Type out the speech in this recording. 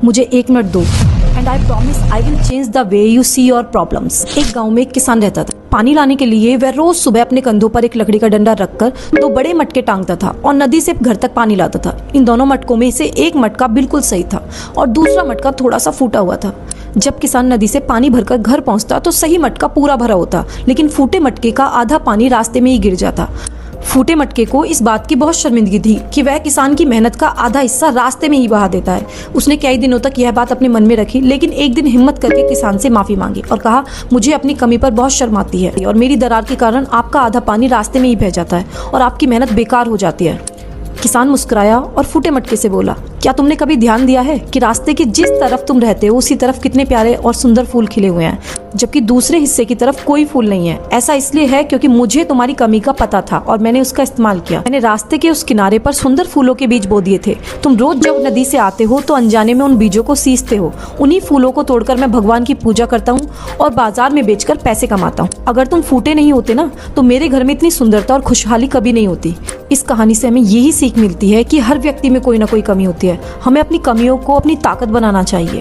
मुझे 1 मिनट दो and I promise I will change the way you see your problems. एक गांव में एक किसान रहता था। पानी लाने के लिए वह रोज सुबह अपने कंधों पर एक लकड़ी का डंडा रखकर 2 बड़े मटके टांगता था और नदी से घर तक पानी लाता था। इन दोनों मटकों में से एक मटका बिल्कुल सही था और दूसरा मटका थोड़ा सा फूटा हुआ था। जब किसान नदी से पानी भरकर घर पहुंचता तो सही मटका पूरा भरा होता, लेकिन फूटे मटके का आधा पानी रास्ते में ही गिर जाता। फूटे मटके को इस बात की बहुत शर्मिंदगी थी कि वह किसान की मेहनत का आधा हिस्सा रास्ते में ही बहा देता है। उसने कई दिनों तक यह बात अपने मन में रखी, लेकिन एक दिन हिम्मत करके किसान से माफी मांगी और कहा, मुझे अपनी कमी पर बहुत शर्म आती है और मेरी दरार के कारण आपका आधा पानी रास्ते में ही बह जाता है और आपकी मेहनत बेकार हो जाती है। किसान मुस्कुराया और फूटे मटके से बोला, क्या तुमने कभी ध्यान दिया है कि रास्ते की जिस तरफ तुम रहते हो उसी तरफ कितने प्यारे और सुंदर फूल खिले हुए हैं, जबकि दूसरे हिस्से की तरफ कोई फूल नहीं है। ऐसा इसलिए है क्योंकि मुझे तुम्हारी कमी का पता था और मैंने उसका इस्तेमाल किया। मैंने रास्ते के उस किनारे पर सुंदर फूलों के बीज बो दिए थे। तुम रोज जब नदी से आते हो तो अनजाने में उन बीजों को सींचते हो। उन्हीं फूलों को तोड़कर मैं भगवान की पूजा करता हूँ और बाजार में बेचकर पैसे कमाता हूँ। अगर तुम फूटे नहीं होते ना तो मेरे घर में इतनी सुंदरता और खुशहाली कभी नहीं होती। इस कहानी से हमें यही सीख मिलती है कि हर व्यक्ति में कोई ना कोई कमी होती है। हमें अपनी कमियों को अपनी ताकत बनाना चाहिए।